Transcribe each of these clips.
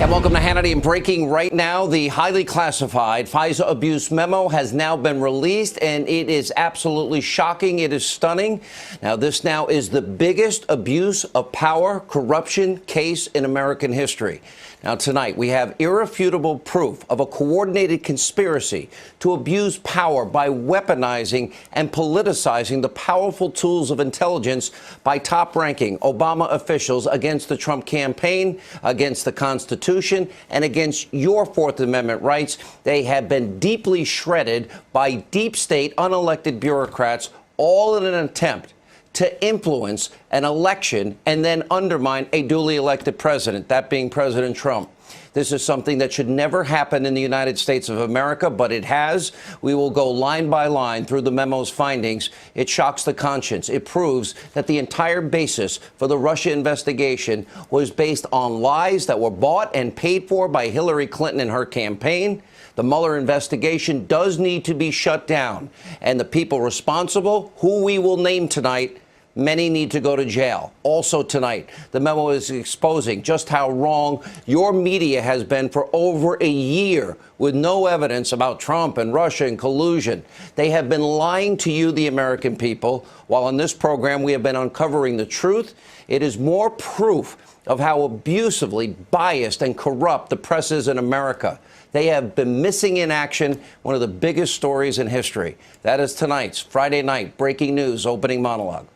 And welcome to Hannity. And breaking right now, the highly classified FISA abuse memo has now been released, and it is absolutely shocking. It is stunning. Now, this now is the biggest abuse of power corruption case in American history. Now, tonight, we have irrefutable proof of a coordinated conspiracy to abuse power by weaponizing and politicizing the powerful tools of intelligence by top-ranking Obama officials against the Trump campaign, against the Constitution, and against your Fourth Amendment rights. They have been deeply shredded by deep state unelected bureaucrats, all in an attempt to influence an election and then undermine a duly elected president, that being President Trump. This is something that should never happen in the United States of America, but it has. We will go line by line through the memo's findings. It shocks the conscience. It proves that the entire basis for the Russia investigation was based on lies that were bought and paid for by Hillary Clinton and her campaign. The Mueller investigation does need to be shut down, and the people responsible, who we will name tonight, many need to go to jail. Also tonight, the memo is exposing just how wrong your media has been for over a year with no evidence about Trump and Russia and collusion. They have been lying to you, the American people, while on this program we have been uncovering the truth. It is more proof of how abusively biased and corrupt the press is in America. They have been missing in action, one of the biggest stories in history. That is tonight's Friday night breaking news opening monologue.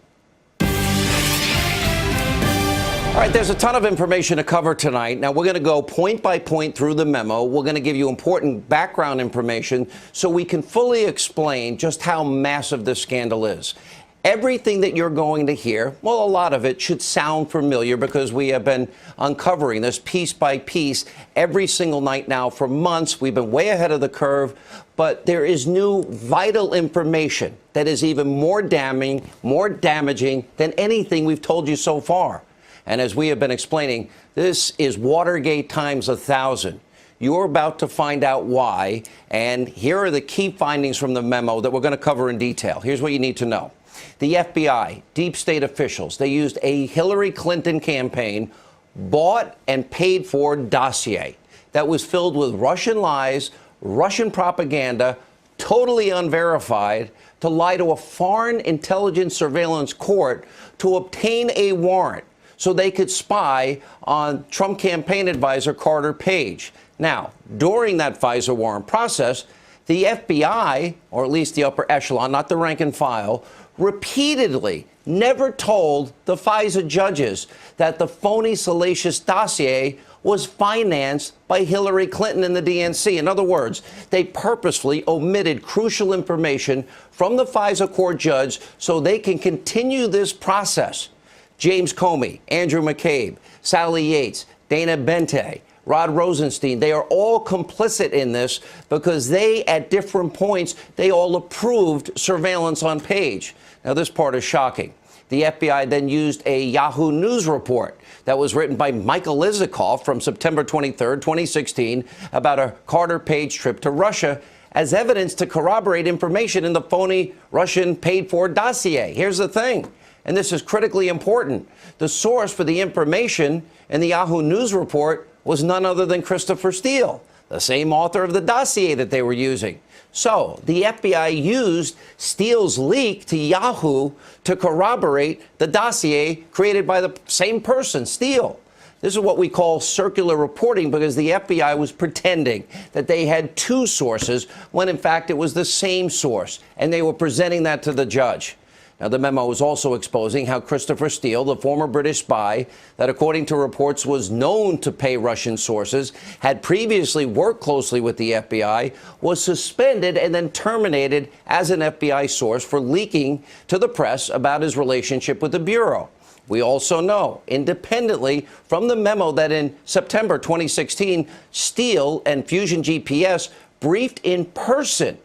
All right, there's a ton of information to cover tonight. Now, we're going to go point by point through the memo. We're going to give you important background information so we can fully explain just how massive this scandal is. Everything that you're going to hear, well, a lot of it should sound familiar because we have been uncovering this piece by piece every single night now for months. We've been way ahead of the curve, but there is new vital information that is even more damning, more damaging than anything we've told you so far. And as we have been explaining, this is Watergate times 1,000. You're about to find out why, and here are the key findings from the memo that we're going to cover in detail. Here's what you need to know. The FBI, deep state officials, they used a Hillary Clinton campaign, bought and paid for dossier that was filled with Russian lies, Russian propaganda, totally unverified, to lie to a foreign intelligence surveillance court to obtain a warrant so they could spy on Trump campaign advisor Carter Page. Now, during that FISA warrant process, the FBI, or at least the upper echelon, not the rank and file, repeatedly never told the FISA judges that the phony, salacious dossier was financed by Hillary Clinton and the DNC. In other words, they purposefully omitted crucial information from the FISA court judge so they can continue this process. James Comey, Andrew McCabe, Sally Yates, Dana Bente, Rod Rosenstein, they are all complicit in this because they, at different points, they all approved surveillance on Page. Now, this part is shocking. The FBI then used a Yahoo News report that was written by Michael Isikoff from September 23rd, 2016, about a Carter Page trip to Russia as evidence to corroborate information in the phony Russian paid-for dossier. Here's the thing, and this is critically important. The source for the information in the Yahoo News report was none other than Christopher Steele, the same author of the dossier that they were using. So the FBI used Steele's leak to Yahoo to corroborate the dossier created by the same person, Steele. This is what we call circular reporting because the FBI was pretending that they had two sources when in fact it was the same source, and they were presenting that to the judge. Now, the memo is also exposing how Christopher Steele, the former British spy that, according to reports, was known to pay Russian sources, had previously worked closely with the FBI, was suspended and then terminated as an FBI source for leaking to the press about his relationship with the Bureau. We also know, independently from the memo, that in September 2016, Steele and Fusion GPS briefed in person,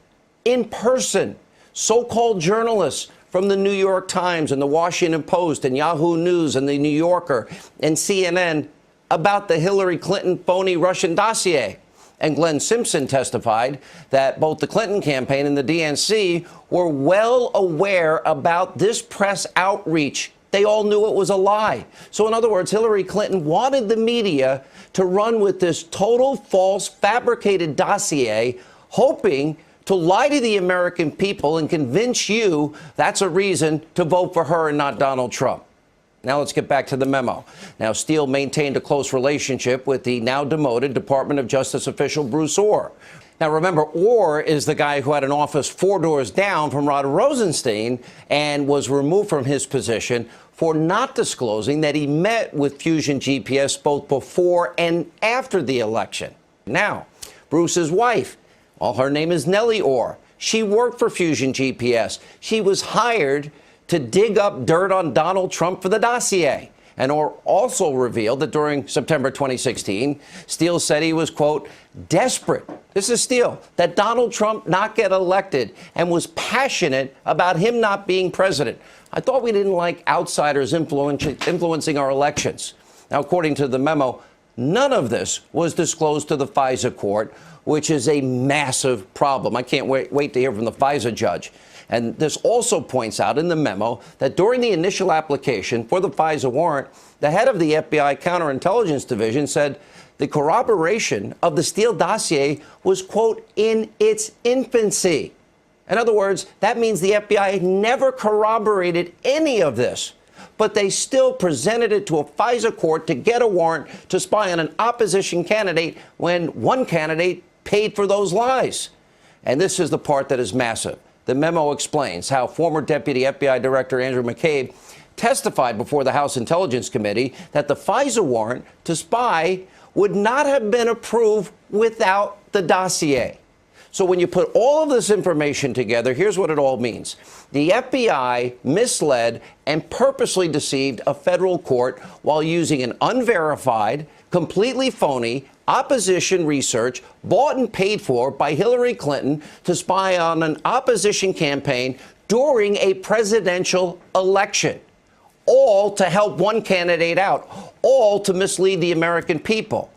so-called journalists from the New York Times and the Washington Post and Yahoo News and the New Yorker and CNN about the Hillary Clinton phony Russian dossier. And Glenn Simpson testified that both the Clinton campaign and the DNC were well aware about this press outreach They all knew it was a lie. So in other words, Hillary Clinton wanted the media to run with this total false, fabricated dossier, hoping to lie to the American people and convince you that's a reason to vote for her and not Donald Trump. Now let's get back to the memo. Now, Steele maintained a close relationship with the now demoted Department of Justice official Bruce Orr. Now, remember, Orr is the guy who had an office 4 doors down from Rod Rosenstein and was removed from his position for not disclosing that he met with Fusion GPS both before and after the election. Now, Bruce's wife, well, her name is Nellie Orr. She worked for Fusion GPS. She was hired to dig up dirt on Donald Trump for the dossier. And Orr also revealed that during September 2016, Steele said he was, quote, desperate, this is Steele, that Donald Trump not get elected and was passionate about him not being president. I thought we didn't like outsiders influencing our elections. Now, according to the memo, none of this was disclosed to the FISA court, which is a massive problem. I can't wait to hear from the FISA judge. And this also points out in the memo that during the initial application for the FISA warrant, the head of the FBI counterintelligence division said the corroboration of the Steele dossier was, quote, in its infancy. In other words, that means the FBI never corroborated any of this, but they still presented it to a FISA court to get a warrant to spy on an opposition candidate when one candidate paid for those lies. And this is the part that is massive. The memo explains how former Deputy FBI Director Andrew McCabe testified before the House Intelligence Committee that the FISA warrant to spy would not have been approved without the dossier. So when you put all of this information together, here's what it all means. The FBI misled and purposely deceived a federal court while using an unverified, completely phony opposition research bought and paid for by Hillary Clinton to spy on an opposition campaign during a presidential election, all to help one candidate out, all to mislead the American people.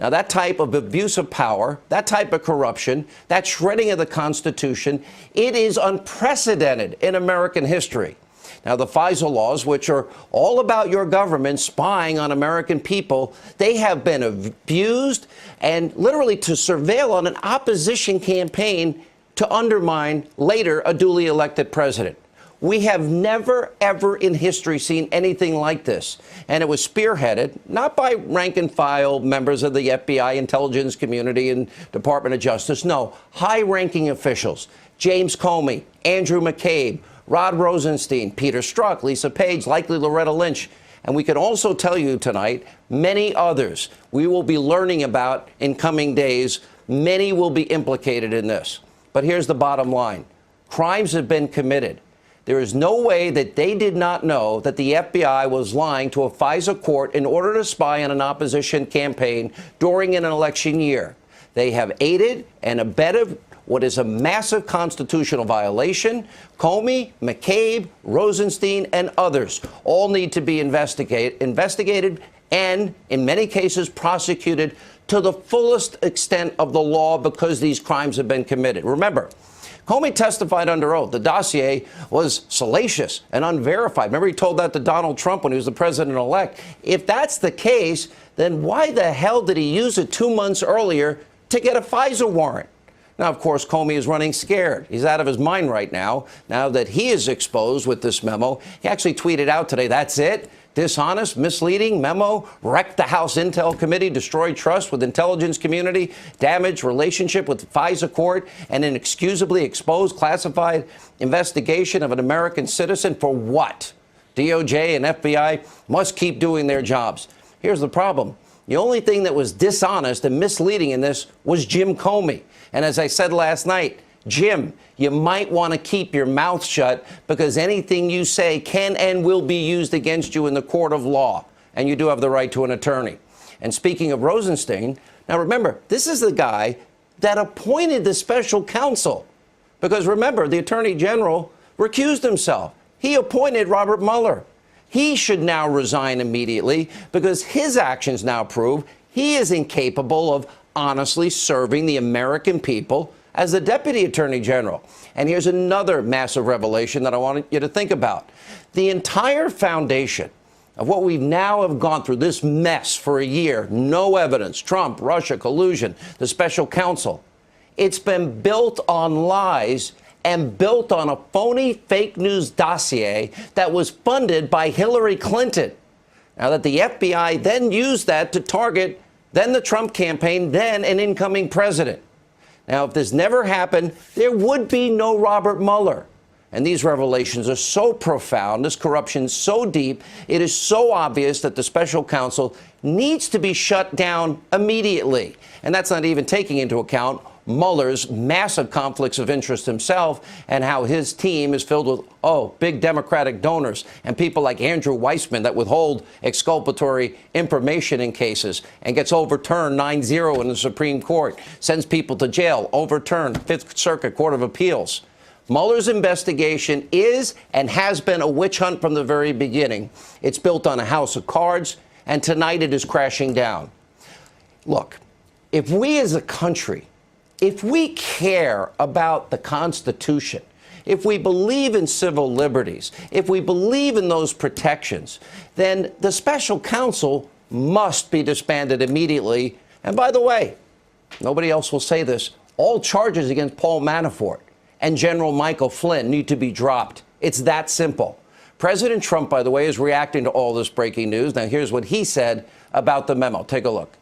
Now, that type of abuse of power, that type of corruption, that shredding of the Constitution, it is unprecedented in American history. Now, the FISA laws, which are all about your government spying on American people, they have been abused and literally to surveil on an opposition campaign to undermine later a duly elected president. We have never, ever in history seen anything like this. And it was spearheaded not by rank and file members of the FBI intelligence community and Department of Justice. No, high-ranking officials. James Comey, Andrew McCabe, Rod Rosenstein, Peter Strzok, Lisa Page, likely Loretta Lynch. And we can also tell you tonight many others we will be learning about in coming days. Many will be implicated in this. But here's the bottom line. Crimes have been committed. There is no way that they did not know that the FBI was lying to a FISA court in order to spy on an opposition campaign during an election year. They have aided and abetted what is a massive constitutional violation. Comey, McCabe, Rosenstein, and others all need to be investigated and, in many cases, prosecuted to the fullest extent of the law because these crimes have been committed. Remember, Comey testified under oath. The dossier was salacious and unverified. Remember, he told that to Donald Trump when he was the president-elect. If that's the case, then why the hell did he use it 2 months earlier to get a FISA warrant? Now, of course, Comey is running scared. He's out of his mind right now that he is exposed with this memo. He actually tweeted out today, that's it. Dishonest, misleading memo, wrecked the House Intel Committee, destroyed trust with intelligence community, damaged relationship with the FISA court, and inexcusably exposed classified investigation of an American citizen for what? DOJ and FBI must keep doing their jobs. Here's the problem. The only thing that was dishonest and misleading in this was Jim Comey. And as I said last night, Jim, you might want to keep your mouth shut because anything you say can and will be used against you in the court of law. And you do have the right to an attorney. And speaking of Rosenstein, now remember, this is the guy that appointed the special counsel. Because remember, the attorney general recused himself. He appointed Robert Mueller. He should now resign immediately because his actions now prove he is incapable of honestly serving the American people as the Deputy Attorney General. And here's another massive revelation that I want you to think about. The entire foundation of what we now have gone through, this mess for a year, no evidence, Trump, Russia, collusion, the special counsel, it's been built on lies and built on a phony fake news dossier that was funded by Hillary Clinton. Now that the FBI then used that to target then the Trump campaign, then an incoming president. Now, if this never happened, there would be no Robert Mueller. And these revelations are so profound, this corruption so deep, it is so obvious that the special counsel needs to be shut down immediately. And that's not even taking into account Mueller's massive conflicts of interest himself and how his team is filled with, big Democratic donors and people like Andrew Weissman that withhold exculpatory information in cases and gets overturned 9-0 in the Supreme Court, sends people to jail, overturned Fifth Circuit Court of Appeals. Mueller's investigation is and has been a witch hunt from the very beginning. It's built on a house of cards, and tonight it is crashing down. Look, if we as a country, if we care about the Constitution, if we believe in civil liberties, if we believe in those protections, then the special counsel must be disbanded immediately. And by the way, nobody else will say this, all charges against Paul Manafort and General Michael Flynn need to be dropped. It's that simple. President Trump, by the way, is reacting to all this breaking news. Now, here's what he said about the memo. Take a look.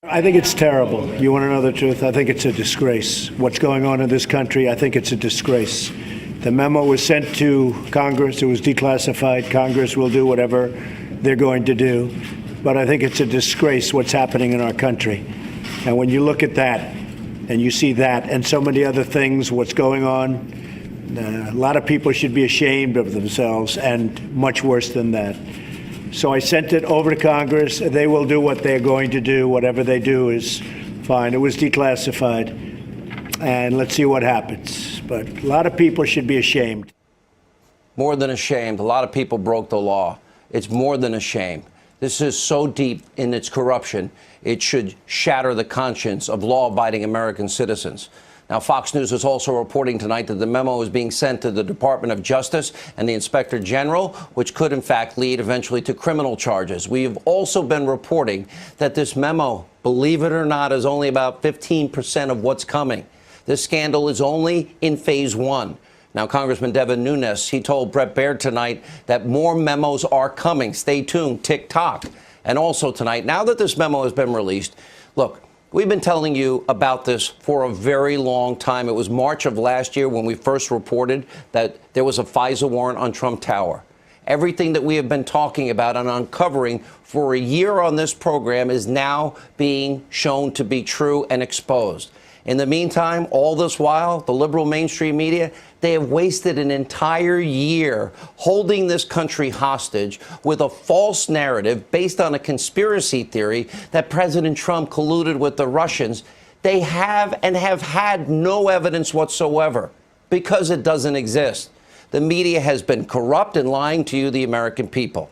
I think it's terrible. You want to know the truth? I think it's a disgrace. What's going on in this country, I think it's a disgrace. The memo was sent to Congress. It was declassified. Congress will do whatever they're going to do. But I think it's a disgrace what's happening in our country. And when you look at that and you see that and so many other things, what's going on, a lot of people should be ashamed of themselves, and much worse than that. So I sent it over to Congress. They will do what they're going to do. Whatever they do is fine. It was declassified. And let's see what happens. But a lot of people should be ashamed. More than ashamed. A lot of people broke the law. It's more than a shame. This is so deep in its corruption, it should shatter the conscience of law-abiding American citizens. Now, Fox News is also reporting tonight that the memo is being sent to the Department of Justice and the Inspector General, which could, in fact, lead eventually to criminal charges. We have also been reporting that this memo, believe it or not, is only about 15% of what's coming. This scandal is only in phase one. Now, Congressman Devin Nunes, he told Brett Baird tonight that more memos are coming. Stay tuned, tick-tock. And also tonight, now that this memo has been released, look, we've been telling you about this for a very long time. It was March of last year when we first reported that there was a FISA warrant on Trump Tower. Everything that we have been talking about and uncovering for a year on this program is now being shown to be true and exposed. In the meantime, all this while, the liberal mainstream media, they have wasted an entire year holding this country hostage with a false narrative based on a conspiracy theory that President Trump colluded with the Russians. They have and have had no evidence whatsoever because it doesn't exist. The media has been corrupt and lying to you, the American people.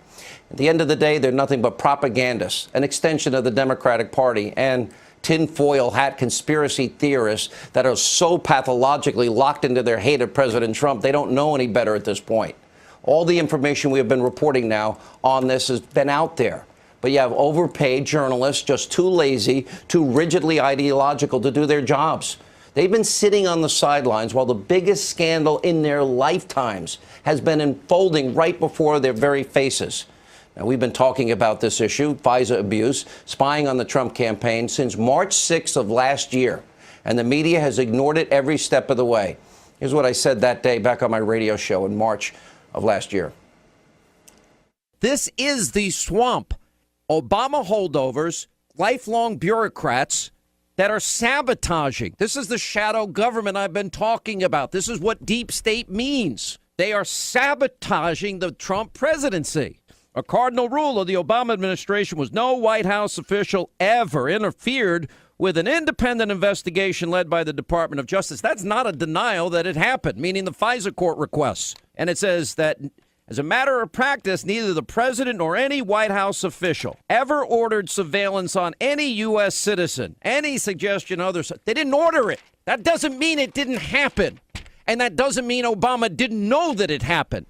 At the end of the day, they're nothing but propagandists, an extension of the Democratic Party, and tinfoil hat conspiracy theorists that are so pathologically locked into their hate of President Trump, they don't know any better at this point. All the information we have been reporting now on this has been out there. But you have overpaid journalists, just too lazy, too rigidly ideological to do their jobs. They've been sitting on the sidelines while the biggest scandal in their lifetimes has been unfolding right before their very faces. Now, we've been talking about this issue, FISA abuse, spying on the Trump campaign, since March 6th of last year, and the media has ignored it every step of the way. Here's what I said that day back on my radio show in March of last year. This is the swamp. Obama holdovers, lifelong bureaucrats that are sabotaging. This is the shadow government I've been talking about. This is what deep state means. They are sabotaging the Trump presidency. A cardinal rule of the Obama administration was no White House official ever interfered with an independent investigation led by the Department of Justice. That's not a denial that it happened, meaning the FISA court requests. And it says that as a matter of practice, neither the president nor any White House official ever ordered surveillance on any U.S. citizen. Any suggestion others, they didn't order it. That doesn't mean it didn't happen. And that doesn't mean Obama didn't know that it happened.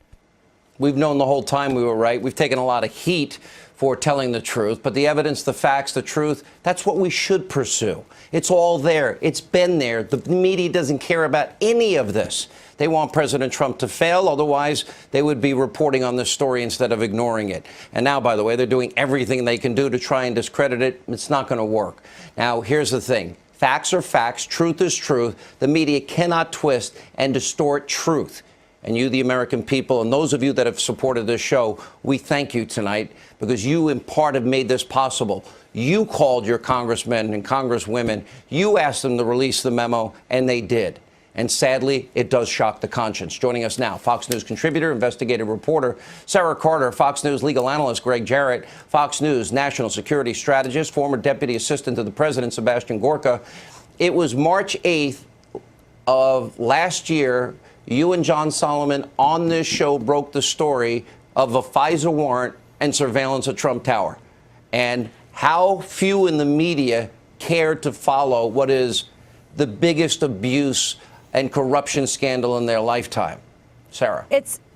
We've known the whole time we were right. We've taken a lot of heat for telling the truth, but the evidence, the facts, the truth, that's what we should pursue. It's all there. It's been there. The media doesn't care about any of this. They want President Trump to fail. Otherwise, they would be reporting on this story instead of ignoring it. And now, by the way, they're doing everything they can do to try and discredit it. It's not going to work. Now, here's the thing. Facts are facts. Truth is truth. The media cannot twist and distort truth. And you, the American people, and those of you that have supported this show, we thank you tonight because you, in part, have made this possible. You called your congressmen and congresswomen. You asked them to release the memo, and they did. And sadly, it does shock the conscience. Joining us now, Fox News contributor, investigative reporter Sarah Carter, Fox News legal analyst Greg Jarrett, Fox News national security strategist, former deputy assistant to the president Sebastian Gorka. It was March 8th of last year. You and John Solomon on this show broke the story of a FISA warrant and surveillance at Trump Tower, and how few in the media cared to follow what is the biggest abuse and corruption scandal in their lifetime. Sarah.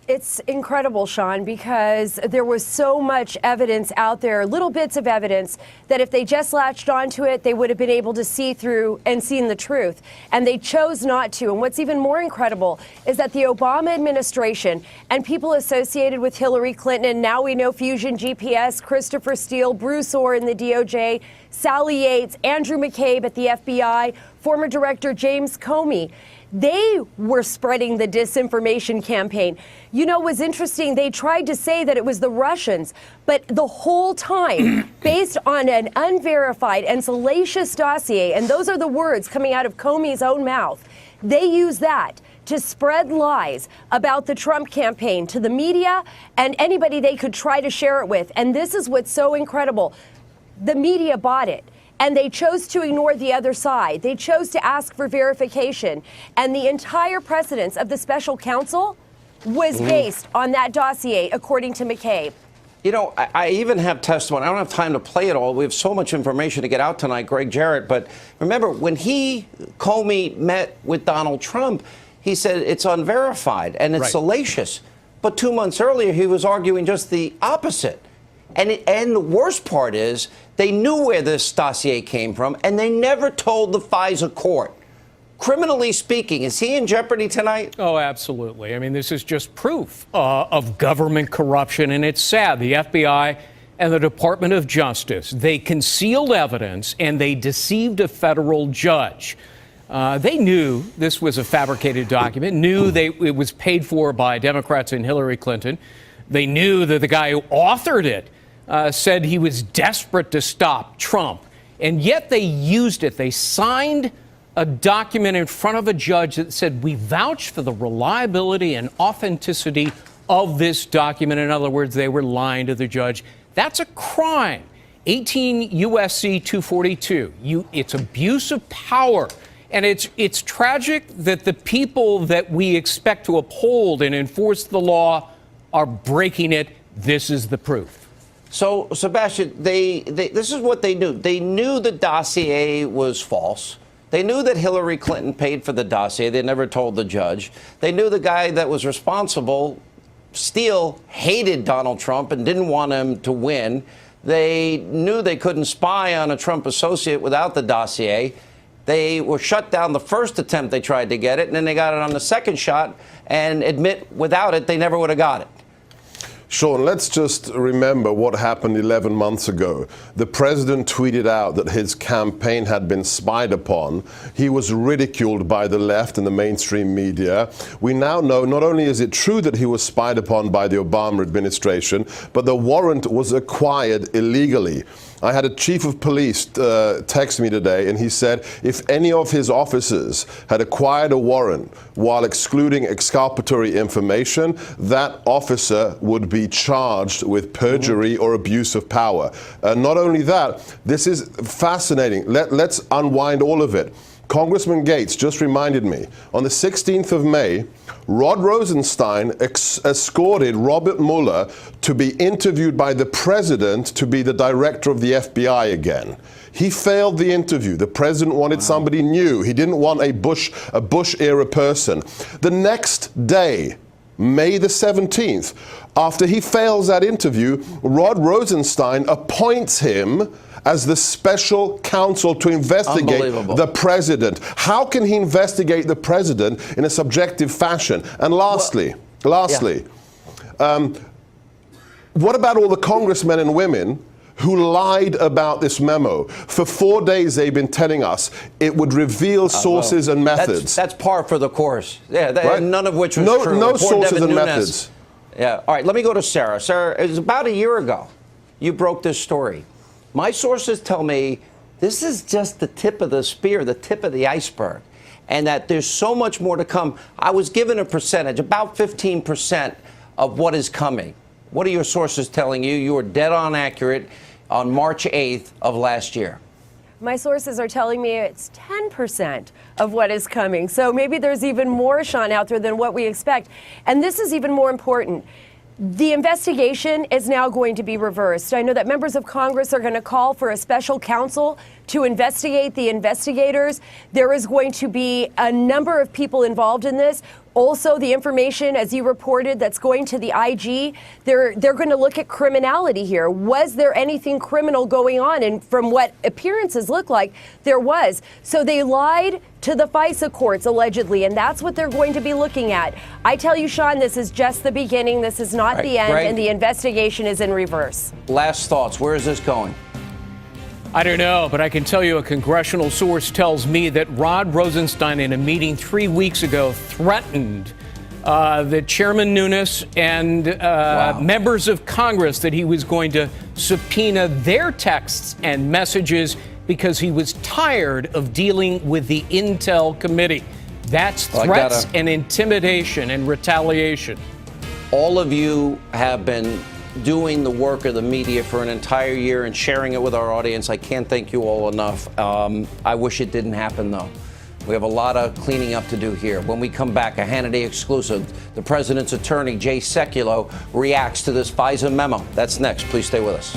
It's incredible, Sean, because there was so much evidence out there, little bits of evidence, that if they just latched onto it, they would have been able to see through and seen the truth. And they chose not to. And what's even more incredible is that the Obama administration and people associated with Hillary Clinton, and now we know Fusion GPS, Christopher Steele, Bruce Orr in the DOJ, Sally Yates, Andrew McCabe at the FBI, former director James Comey, they were spreading the disinformation campaign. You know, it was interesting. They tried to say that it was the Russians, but the whole time, based on an unverified and salacious dossier, and those are the words coming out of Comey's own mouth, they used that to spread lies about the Trump campaign to the media and anybody they could try to share it with. And this is what's so incredible. The media bought it. And they chose to ignore the other side. They chose to ask for verification. And the entire precedence of the special counsel was based on that dossier, according to McCabe. You know, I even have testimony. I don't have time to play it all. We have so much information to get out tonight, Greg Jarrett. But remember, when Comey met with Donald Trump, he said it's unverified and it's salacious. But 2 months earlier, he was arguing just the opposite. And the worst part is they knew where this dossier came from, and they never told the FISA court. Criminally speaking, is he in jeopardy tonight? Oh, absolutely. I mean, this is just proof of government corruption, and it's sad. The FBI and the Department of Justice, they concealed evidence, and they deceived a federal judge. They knew this was a fabricated document, knew it was paid for by Democrats and Hillary Clinton. They knew that the guy who authored it said he was desperate to stop Trump, and yet they used it. They signed a document in front of a judge that said, we vouch for the reliability and authenticity of this document. In other words, they were lying to the judge. That's a crime. 18 U.S.C. 242. It's abuse of power. And it's tragic that the people that we expect to uphold and enforce the law are breaking it. This is the proof. So, Sebastian, this is what they knew. They knew the dossier was false. They knew that Hillary Clinton paid for the dossier. They never told the judge. They knew the guy that was responsible, Steele, hated Donald Trump and didn't want him to win. They knew they couldn't spy on a Trump associate without the dossier. They were shut down the first attempt they tried to get it, and then they got it on the second shot and admit without it they never would have got it. Sean, let's just remember what happened 11 months ago. The president tweeted out that his campaign had been spied upon. He was ridiculed by the left and the mainstream media. We now know not only is it true that he was spied upon by the Obama administration, but the warrant was acquired illegally. I had a chief of police text me today, and he said if any of his officers had acquired a warrant while excluding exculpatory information, that officer would be charged with perjury or abuse of power. Not only that, this is fascinating. Let's unwind all of it. Congressman Gates just reminded me, on the 16th of May, Rod Rosenstein escorted Robert Mueller to be interviewed by the president to be the director of the FBI again. He failed the interview. The president wanted somebody new. He didn't want a Bush-era person. The next day, May the 17th, after he fails that interview, Rod Rosenstein appoints him as the special counsel to investigate the president. How can he investigate the president in a subjective fashion? And lastly, what about all the congressmen and women who lied about this memo? For 4 days they've been telling us it would reveal sources and methods. That's par for the course. Yeah, right? None of which was true. No Poor sources Devin and Nunes. methods. Yeah. All right, let me go to Sarah. Sarah, it was about a year ago you broke this story. My sources tell me this is just the tip of the spear, the tip of the iceberg, and that there's so much more to come. I was given a percentage, about 15% of what is coming. What are your sources telling you? You were dead on accurate on March 8th of last year. My sources are telling me it's 10% of what is coming. So maybe there's even more, Sean, out there than what we expect. And this is even more important. The investigation is now going to be reversed. I know that members of Congress are going to call for a special counsel to investigate the investigators. There is going to be a number of people involved in this. Also, the information, as you reported, that's going to the IG, they're going to look at criminality here. Was there anything criminal going on? And from what appearances look like, there was. So they lied to the FISA courts, allegedly, and that's what they're going to be looking at. I tell you, Sean, this is just the beginning. This is not the end, Greg, and the investigation is in reverse. Last thoughts. Where is this going? I don't know, but I can tell you a congressional source tells me that Rod Rosenstein, in a meeting 3 weeks ago, threatened that Chairman Nunes and members of Congress that he was going to subpoena their texts and messages because he was tired of dealing with the Intel Committee. That's threats and intimidation and retaliation. All of you have been doing the work of the media for an entire year and sharing it with our audience. I can't thank you all enough. I wish it didn't happen, though. We have a lot of cleaning up to do here. When we come back, a Hannity exclusive. The president's attorney, Jay Sekulow, reacts to this FISA memo. That's next. Please stay with us.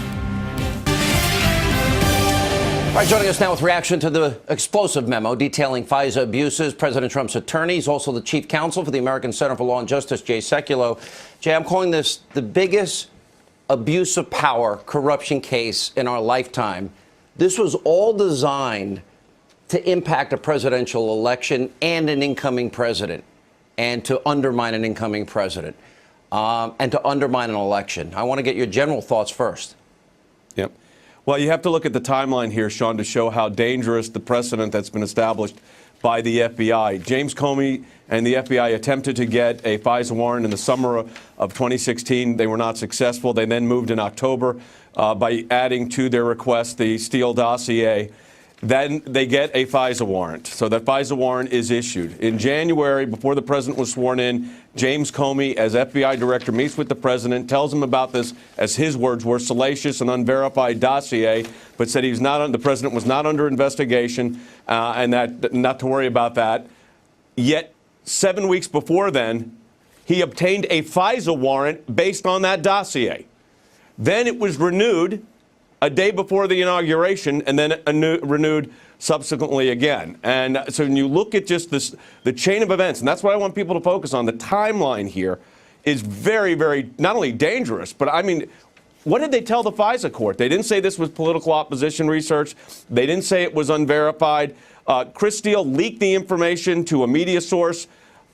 All right, joining us now with reaction to the explosive memo detailing FISA abuses, President Trump's attorneys, also the chief counsel for the American Center for Law and Justice, Jay Sekulow. Jay, I'm calling this the biggest abuse of power corruption case in our lifetime. This was all designed to impact a presidential election and an incoming president, and to undermine an incoming president, and to undermine an election. I want to get your general thoughts first. Yep. Well, you have to look at the timeline here, Sean, to show how dangerous the precedent that's been established by the FBI. James Comey and the FBI attempted to get a FISA warrant in the summer of 2016. They were not successful. They then moved in October by adding to their request the Steele dossier. Then they get a FISA warrant. So that FISA warrant is issued. In January, before the president was sworn in, James Comey, as FBI director, meets with the president, tells him about this, as his words were, salacious and unverified dossier, but said the president was not under investigation and that not to worry about that. Yet 7 weeks before then, he obtained a FISA warrant based on that dossier. Then it was renewed a day before the inauguration, and then renewed subsequently again. And so when you look at just this, the chain of events, and that's what I want people to focus on, the timeline here is very, very not only dangerous, but I mean, what did they tell the FISA court? They didn't say this was political opposition research. They didn't say it was unverified. Chris Steele leaked the information to a media source.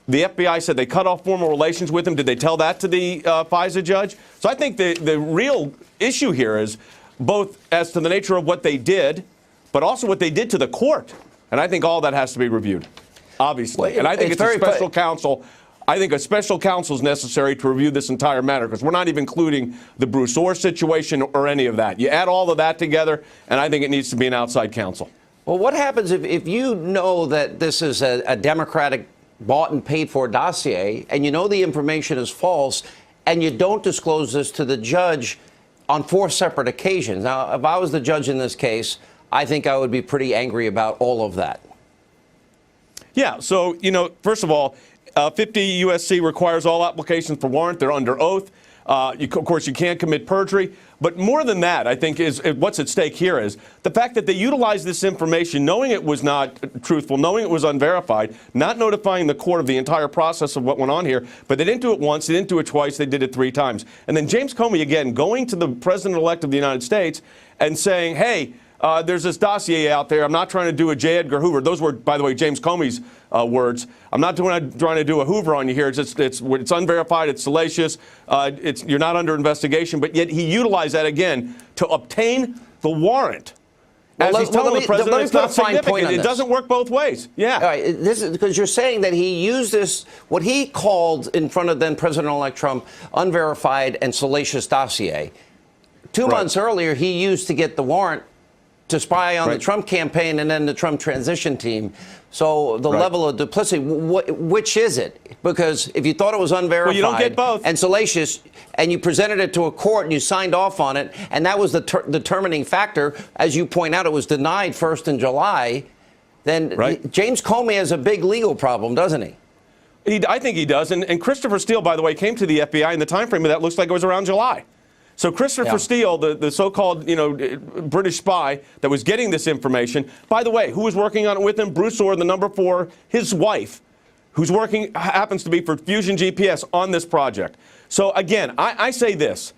The FBI said they cut off formal relations with him. Did they tell that to the FISA judge? So I think the real issue here is both as to the nature of what they did, but also what they did to the court. And I think all that has to be reviewed, obviously. Well, and I think it's a special counsel. I think a special counsel is necessary to review this entire matter, because we're not even including the Bruce Orr situation or any of that. You add all of that together, and I think it needs to be an outside counsel. Well, what happens if you know that this is a Democratic bought and paid for dossier, and you know the information is false, and you don't disclose this to the judge on 4 separate occasions? Now, if I was the judge in this case, I think I would be pretty angry about all of that. Yeah, so, first of all, 50 U.S.C. requires all applications for warrant. They're under oath. Of course, you can't commit perjury. But more than that, I think, is what's at stake here is the fact that they utilized this information, knowing it was not truthful, knowing it was unverified, not notifying the court of the entire process of what went on here. But they didn't do it once, they didn't do it twice, they did it 3 times. And then James Comey, again, going to the president-elect of the United States and saying, hey, there's this dossier out there. I'm not trying to do a J. Edgar Hoover. Those were, by the way, James Comey's words. I'm not trying to do a Hoover on you here. It's unverified. It's salacious. You're not under investigation. But yet he utilized that again to obtain the warrant. As he's telling the president, it's not significant. It doesn't work both ways. Yeah. All right. This is because you're saying that he used this, what he called in front of then President-elect Trump, unverified and salacious dossier. 2 months earlier, he used to get the warrant to spy on the Trump campaign and then the Trump transition team. So the level of duplicity, which is it? Because if you thought it was unverified you don't get both. and salacious, and you presented it to a court and you signed off on it, and that was the determining factor, as you point out, it was denied first in July, then James Comey has a big legal problem, doesn't he? I think he does. And Christopher Steele, by the way, came to the FBI in the time frame of that looks like it was around July. So Christopher Steele, the so-called, British spy that was getting this information, by the way, who was working on it with him? Bruce Orr, the number 4, his wife, who's working, happens to be for Fusion GPS on this project. So again, I say this.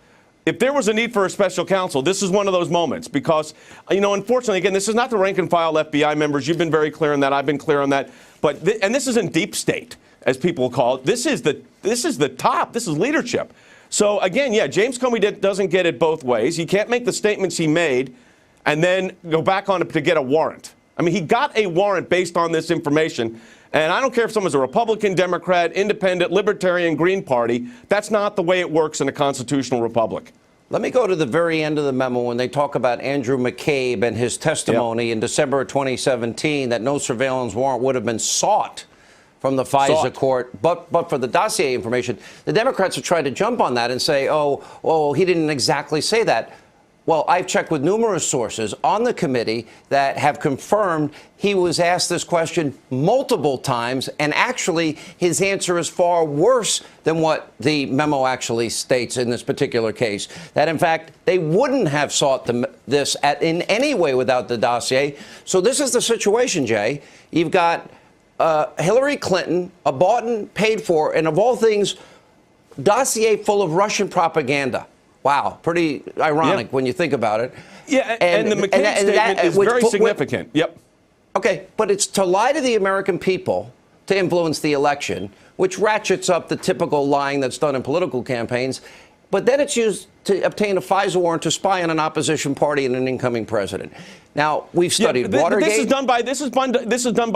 If there was a need for a special counsel, this is one of those moments because, unfortunately, again, this is not the rank and file FBI members. You've been very clear on that. I've been clear on that. But and this isn't deep state, as people call it. This is the top. This is leadership. So, again, James Comey doesn't get it both ways. He can't make the statements he made and then go back on it to get a warrant. I mean, he got a warrant based on this information. And I don't care if someone's a Republican, Democrat, Independent, Libertarian, Green Party. That's not the way it works in a constitutional republic. Let me go to the very end of the memo when they talk about Andrew McCabe and his testimony in December of 2017 that no surveillance warrant would have been sought from the FISA court, but for the dossier information. The Democrats have tried to jump on that and say, oh, he didn't exactly say that. Well, I've checked with numerous sources on the committee that have confirmed he was asked this question multiple times, and actually his answer is far worse than what the memo actually states in this particular case. That, in fact, they wouldn't have sought this in any way without the dossier. So this is the situation, Jay. You've got Hillary Clinton, a bought and paid for, and of all things, dossier full of Russian propaganda. Wow, pretty ironic when you think about it. Yeah, and the McCabe statement is very significant. Okay, but it's to lie to the American people to influence the election, which ratchets up the typical lying that's done in political campaigns. But then it's used to obtain a FISA warrant to spy on an opposition party and an incoming president. Now, we've studied Watergate. This is done by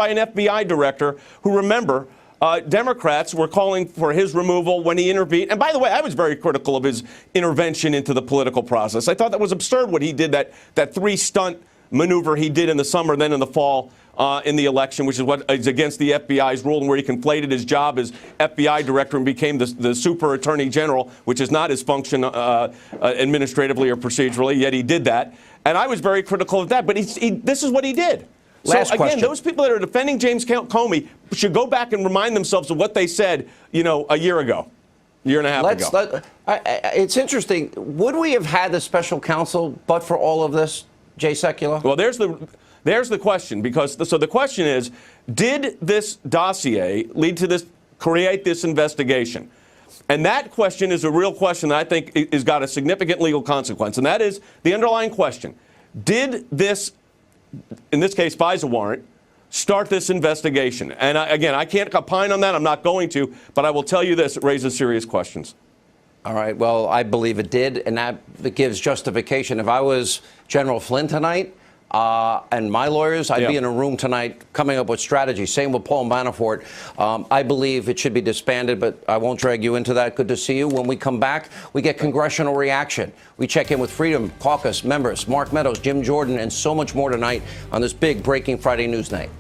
an FBI director who, remember, Democrats were calling for his removal when he intervened. And by the way, I was very critical of his intervention into the political process. I thought that was absurd what he did, that 3-stunt maneuver he did in the summer, then in the fall in the election, which is what is against the FBI's rule, and where he conflated his job as FBI director and became the super attorney general, which is not his function administratively or procedurally, yet he did that. And I was very critical of that, but this is what he did. Last question. Those people that are defending James Comey should go back and remind themselves of what they said, a year ago, year and a half ago. It's interesting. Would we have had the special counsel but for all of this, Jay Sekulow? Well, there's the question, because the question is, did this dossier lead to create this investigation? And that question is a real question that I think has got a significant legal consequence, and that is the underlying question. Did this, in this case, FISA warrant, start this investigation? And again, I can't opine on that. I'm not going to, but I will tell you this, it raises serious questions. All right. Well, I believe it did, and that gives justification. If I was General Flynn tonight and my lawyers, I'd be in a room tonight coming up with strategy. Same with Paul Manafort. I believe it should be disbanded, but I won't drag you into that. Good to see you. When we come back, we get congressional reaction. We check in with Freedom Caucus members, Mark Meadows, Jim Jordan, and so much more tonight on this big Breaking Friday News Night.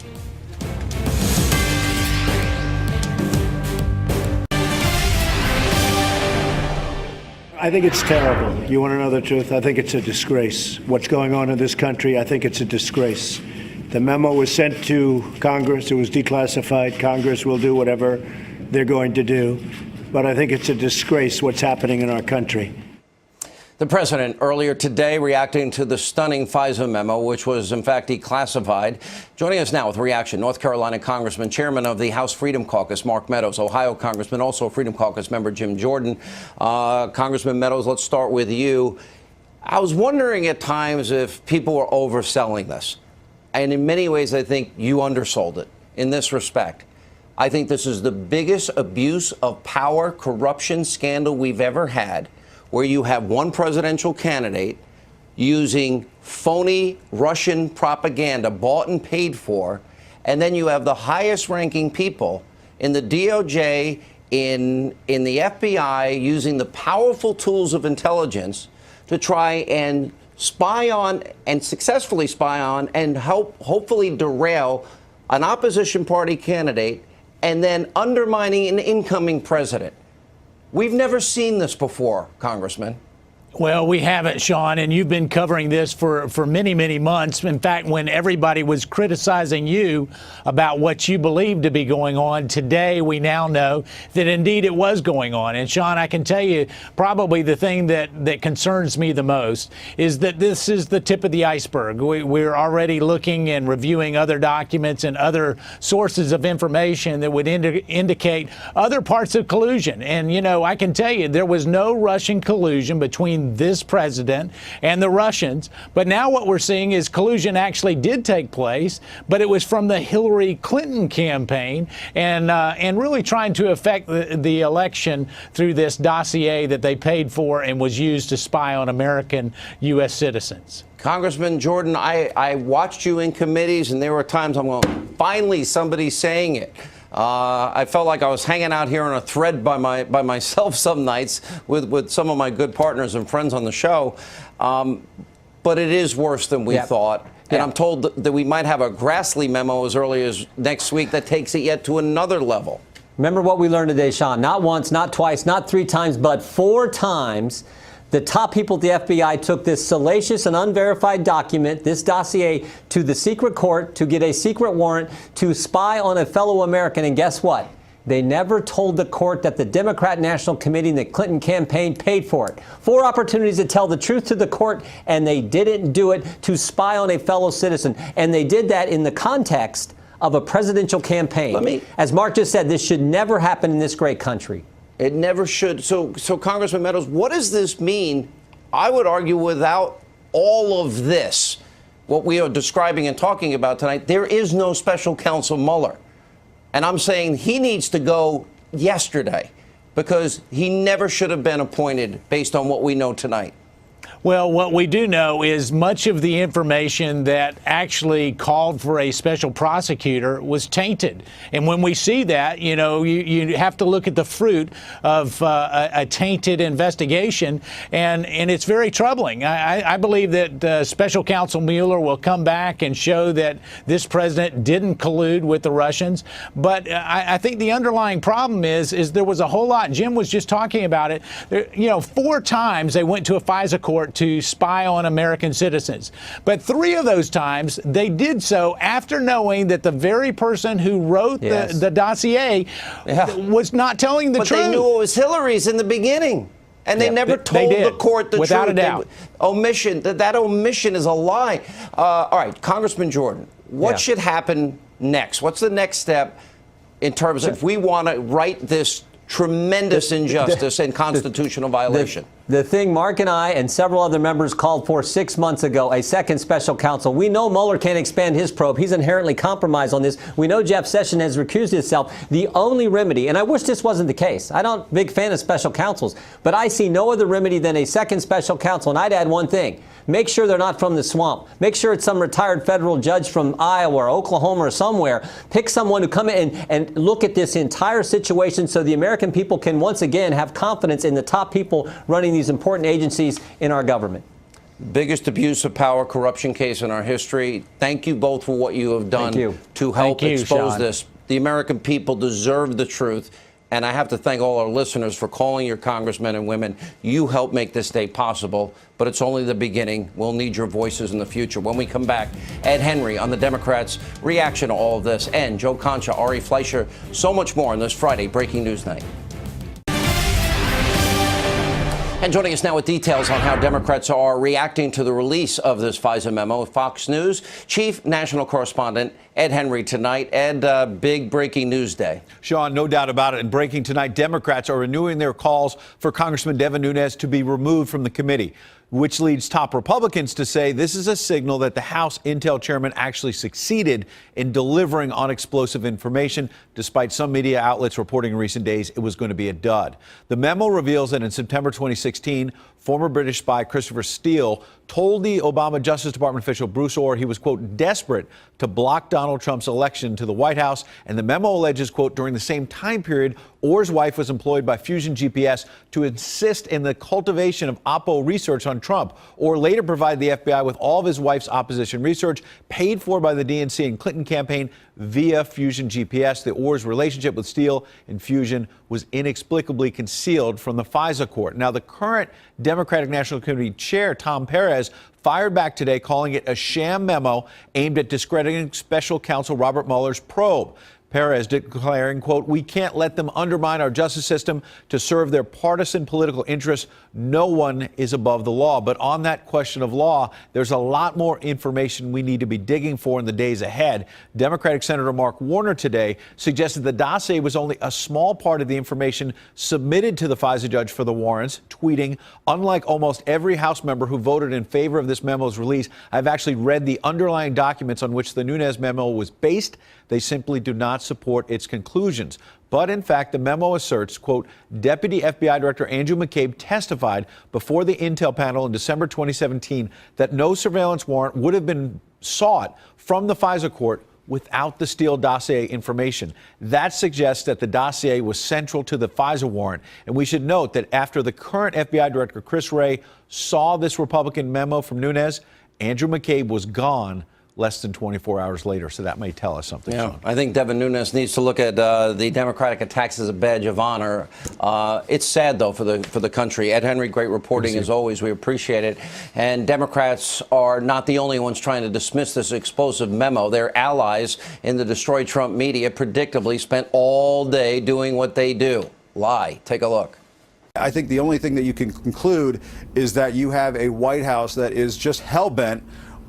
I think it's terrible. You want to know the truth? I think it's a disgrace. What's going on in this country, I think it's a disgrace. The memo was sent to Congress. It was declassified. Congress will do whatever they're going to do. but I think it's a disgrace what's happening in our country. The president earlier today reacting to the stunning FISA memo, which was in fact declassified. Joining us now with reaction, North Carolina Congressman, chairman of the House Freedom Caucus, Mark Meadows, Ohio Congressman, also Freedom Caucus member Jim Jordan. Congressman Meadows, let's start with you. I was wondering at times if people were overselling this. And in many ways, I think you undersold it in this respect. I think this is the biggest abuse of power, corruption scandal we've ever had, where you have one presidential candidate using phony Russian propaganda bought and paid for, and then you have the highest ranking people in the DOJ, in the FBI, using the powerful tools of intelligence to try and spy on and successfully spy on and hopefully derail an opposition party candidate and then undermining an incoming president. We've never seen this before, Congressman. Well, we haven't, Sean, and you've been covering this for many, many months. In fact, when everybody was criticizing you about what you believed to be going on, today we now know that indeed it was going on. And, Sean, I can tell you probably the thing that concerns me the most is that this is the tip of the iceberg. We're already looking and reviewing other documents and other sources of information that would indicate other parts of collusion. And, you know, I can tell you there was no Russian collusion between this president and the Russians. But now what we're seeing is collusion actually did take place, but it was from the Hillary Clinton campaign and really trying to affect the election through this dossier that they paid for and was used to spy on American U.S. citizens. Congressman Jordan, I watched you in committees, and there were times I'm going, finally somebody's saying it. I felt like I was hanging out here on a thread by myself some nights with some of my good partners and friends on the show. But it is worse than we thought. And I'm told that we might have a Grassley memo as early as next week that takes it yet to another level. Remember what we learned today, Sean. Not once, not twice, not 3 times, but 4 times. The top people at the FBI took this salacious and unverified document, this dossier, to the secret court to get a secret warrant to spy on a fellow American. And guess what? They never told the court that the Democrat National Committee and the Clinton campaign paid for it. 4 opportunities to tell the truth to the court, and they didn't do it to spy on a fellow citizen. And they did that in the context of a presidential campaign. As Mark just said, this should never happen in this great country. It never should. So Congressman Meadows, what does this mean? I would argue without all of this, what we are describing and talking about tonight, there is no special counsel Mueller. And I'm saying he needs to go yesterday because he never should have been appointed based on what we know tonight. Well, what we do know is much of the information that actually called for a special prosecutor was tainted. And when we see that, you know, you have to look at the fruit of a tainted investigation. And it's very troubling. I believe that Special Counsel Mueller will come back and show that this president didn't collude with the Russians. But I think the underlying problem is there was a whole lot. Jim was just talking about it. You know, 4 times they went to a FISA court to spy on American citizens. But 3 of those times they did so after knowing that the very person who wrote the dossier was not telling the truth. But they knew it was Hillary's in the beginning. And they never told the court the truth. Without a doubt. Omission, that omission is a lie. All right, Congressman Jordan, what should happen next? What's the next step in terms of if we want to right this tremendous injustice and constitutional violation? The thing Mark and I and several other members called for 6 months ago, a second special counsel. We know Mueller can't expand his probe. He's inherently compromised on this. We know Jeff Sessions has recused himself. The only remedy, and I wish this wasn't the case. I'm not a big fan of special counsels, but I see no other remedy than a second special counsel. And I'd add one thing. Make sure they're not from the swamp. Make sure it's some retired federal judge from Iowa or Oklahoma or somewhere. Pick someone to come in and look at this entire situation so the American people can once again have confidence in the top people running these important agencies in our government. Biggest abuse of power corruption case in our history. Thank you both for what you have done to help expose this. The American people deserve the truth. And I have to thank all our listeners for calling your congressmen and women. You helped make this day possible, but it's only the beginning. We'll need your voices in the future. When we come back, Ed Henry on the Democrats' reaction to all of this, and Joe Concha, Ari Fleischer, so much more on this Friday Breaking News Night. And joining us now with details on how Democrats are reacting to the release of this FISA memo, Fox News Chief National Correspondent Ed Henry tonight. Ed, big breaking news day. Sean, no doubt about it. And breaking tonight, Democrats are renewing their calls for Congressman Devin Nunes to be removed from the committee, which leads top Republicans to say this is a signal that the House Intel chairman actually succeeded in delivering on explosive information, despite some media outlets reporting in recent days it was going to be a dud. The memo reveals that in September 2016, former British spy Christopher Steele told the Obama Justice Department official Bruce Orr he was, quote, desperate to block Donald Trump's election to the White House. And the memo alleges, quote, during the same time period, Orr's wife was employed by Fusion GPS to assist in the cultivation of Oppo research on Trump. Orr later provided the FBI with all of his wife's opposition research, paid for by the DNC and Clinton campaign via Fusion GPS. The Orr's relationship with Steele and Fusion was inexplicably concealed from the FISA court. Now, the current Democratic National Committee chair, Tom Perez, fired back today, calling it a sham memo aimed at discrediting special counsel Robert Mueller's probe. Perez declaring, quote, we can't let them undermine our justice system to serve their partisan political interests. No one is above the law. But on that question of law, there's a lot more information we need to be digging for in the days ahead. Democratic Senator Mark Warner today suggested the dossier was only a small part of the information submitted to the FISA judge for the warrants, tweeting, unlike almost every House member who voted in favor of this memo's release, I've actually read the underlying documents on which the Nunes memo was based. They simply do not support its conclusions. But in fact, the memo asserts, quote, Deputy FBI Director Andrew McCabe testified before the Intel panel in December 2017 that no surveillance warrant would have been sought from the FISA court without the Steele dossier information. That suggests that the dossier was central to the FISA warrant. And we should note that after the current FBI Director Chris Wray saw this Republican memo from Nunes, Andrew McCabe was gone less than 24 hours later. So that may tell us something. Yeah, Sean. I think Devin Nunes needs to look at the Democratic attacks as a badge of honor. It's sad, though, for the country. Ed Henry, great reporting as always. We appreciate it. And Democrats are not the only ones trying to dismiss this explosive memo. Their allies in the Destroy Trump media predictably spent all day doing what they do. Lie. Take a look. I think the only thing that you can conclude is that you have a White House that is just hell-bent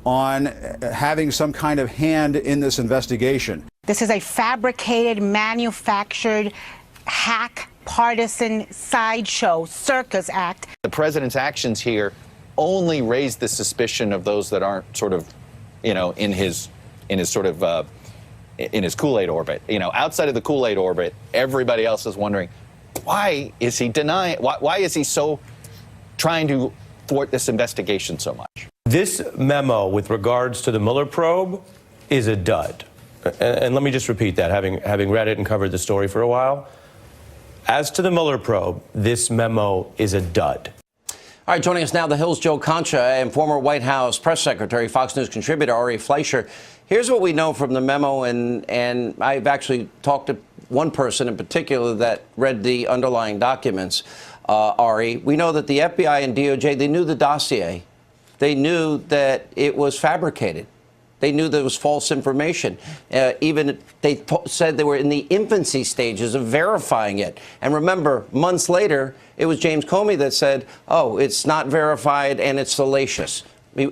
on having some kind of hand in this investigation. This is a fabricated, manufactured, hack, partisan sideshow, circus act. The president's actions here only raise the suspicion of those that aren't sort of, in his Kool-Aid orbit. Outside of the Kool-Aid orbit, everybody else is wondering, why is he denying? Why is he so trying to thwart this investigation so much? This memo with regards to the Mueller probe is a dud. And let me just repeat that, having read it and covered the story for a while. As to the Mueller probe, this memo is a dud. All right, joining us now, the Hill's Joe Concha and former White House press secretary, Fox News contributor Ari Fleischer. Here's what we know from the memo, and I've actually talked to one person in particular that read the underlying documents, Ari. We know that the FBI and DOJ, they knew the dossier. They knew that it was fabricated. They knew there was false information. Even they said they were in the infancy stages of verifying it. And remember, months later, it was James Comey that said, oh, it's not verified and it's salacious,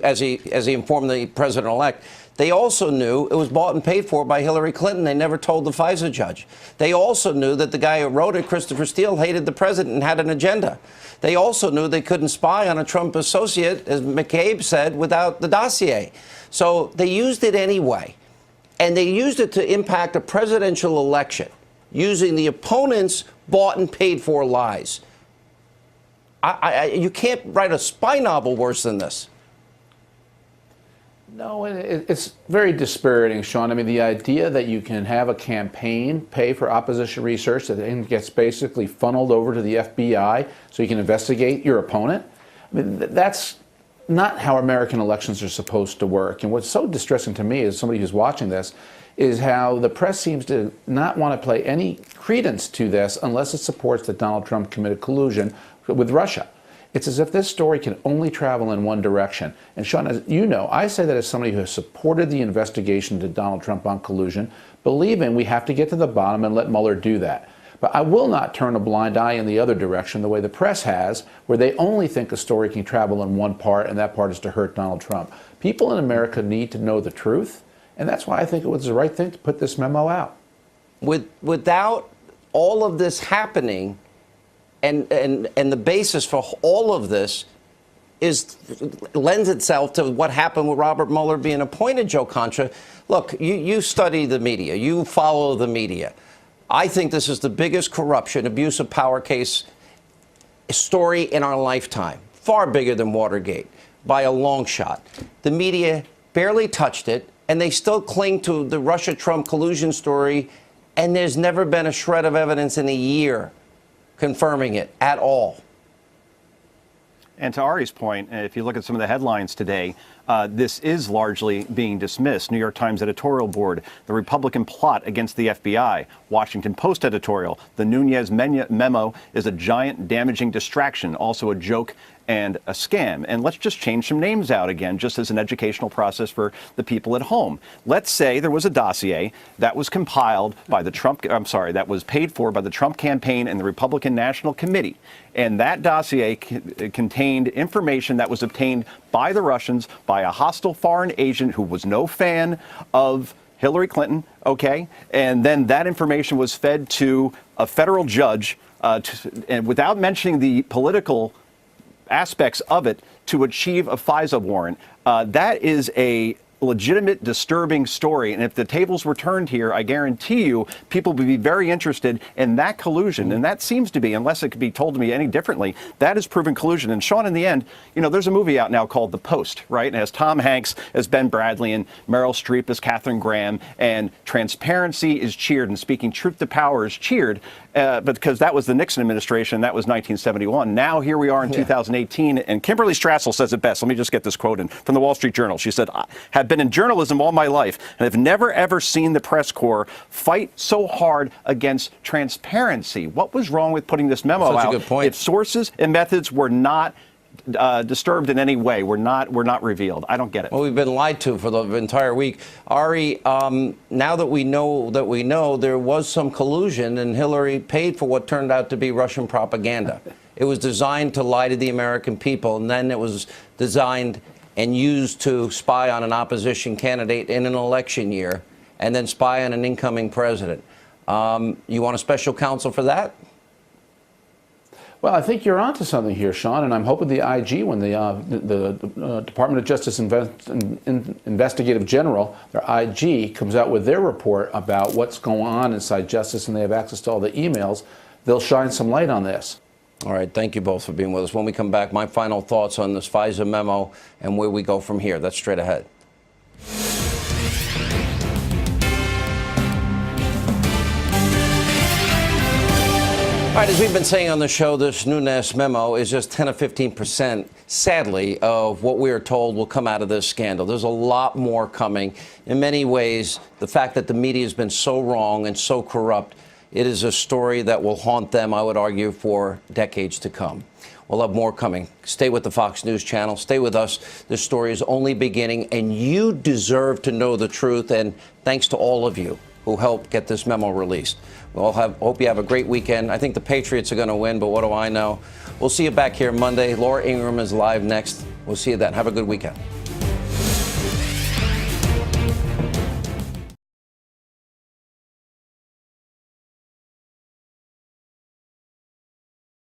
as he informed the president-elect. They also knew it was bought and paid for by Hillary Clinton. They never told the FISA judge. They also knew that the guy who wrote it, Christopher Steele, hated the president and had an agenda. They also knew they couldn't spy on a Trump associate, as McCabe said, without the dossier. So they used it anyway. And they used it to impact a presidential election using the opponent's bought and paid for lies. You can't write a spy novel worse than this. No, it's very dispiriting, Sean. I mean, the idea that you can have a campaign pay for opposition research that then gets basically funneled over to the FBI so you can investigate your opponent. I mean, that's not how American elections are supposed to work. And what's so distressing to me as somebody who's watching this is how the press seems to not want to play any credence to this unless it supports that Donald Trump committed collusion with Russia. It's as if this story can only travel in one direction. And Sean, as you know, I say that as somebody who has supported the investigation to Donald Trump on collusion, believing we have to get to the bottom and let Mueller do that. But I will not turn a blind eye in the other direction the way the press has, where they only think a story can travel in one part, and that part is to hurt Donald Trump. People in America need to know the truth, and that's why I think it was the right thing to put this memo out. Without all of this happening, and the basis for all of this lends itself to what happened with Robert Mueller being appointed, Joe Contra. Look, you study the media, you follow the media. I think this is the biggest corruption, abuse of power case story in our lifetime, far bigger than Watergate by a long shot. The media barely touched it, and they still cling to the Russia-Trump collusion story, and there's never been a shred of evidence in a year confirming it at all. And to Ari's point, if you look at some of the headlines today, this is largely being dismissed. New York Times editorial board, the Republican plot against the FBI. Washington Post editorial, the Nunes memo is a giant damaging distraction, also a joke and a scam. And let's just change some names out again, just as an educational process for the people at home. Let's say there was a dossier that was compiled by that was paid for by the Trump campaign and the Republican National Committee. And that dossier contained information that was obtained by the Russians, by a hostile foreign agent who was no fan of Hillary Clinton, okay? And then that information was fed to a federal judge, and without mentioning the political aspects of it, to achieve a FISA warrant. That is a legitimate, disturbing story. And if the tables were turned here, I guarantee you people would be very interested in that collusion. And that seems to be, unless it could be told to me any differently, that is proven collusion. And Sean, in the end, there's a movie out now called The Post, right? And it has Tom Hanks as Ben Bradley and Meryl Streep as Katharine Graham. And transparency is cheered and speaking truth to power is cheered. But because that was the Nixon administration, that was 1971. Now here we are in 2018, and Kimberly Strassel says it best. Let me just get this quote in from the Wall Street Journal. She said, "I have been in journalism all my life, and have never ever seen the press corps fight so hard against transparency." What was wrong with putting this memo out? Such a good point. If sources and methods were not disturbed in any way, were not revealed. I don't get it. Well, we've been lied to for the entire week. Ari, now that we know there was some collusion, and Hillary paid for what turned out to be Russian propaganda. It was designed to lie to the American people, and then it was designed and used to spy on an opposition candidate in an election year, and then spy on an incoming president. You want a special counsel for that? Well, I think you're onto something here, Sean, and I'm hoping the IG, when the Department of Justice Investigative General, their IG, comes out with their report about what's going on inside Justice, and they have access to all the emails, they'll shine some light on this. All right, thank you both for being with us. When we come back, my final thoughts on this FISA memo and where we go from here. That's straight ahead. All right, as we've been saying on the show, this Nunes memo is just 10 or 15%, sadly, of what we are told will come out of this scandal. There's a lot more coming. In many ways, the fact that the media has been so wrong and so corrupt, it is a story that will haunt them, I would argue, for decades to come. We'll have more coming. Stay with the Fox News channel. Stay with us. This story is only beginning, and you deserve to know the truth. And thanks to all of you who helped get this memo released. Hope you have a great weekend. I think the Patriots are going to win, but what do I know? We'll see you back here Monday. Laura Ingraham is live next. We'll see you then. Have a good weekend.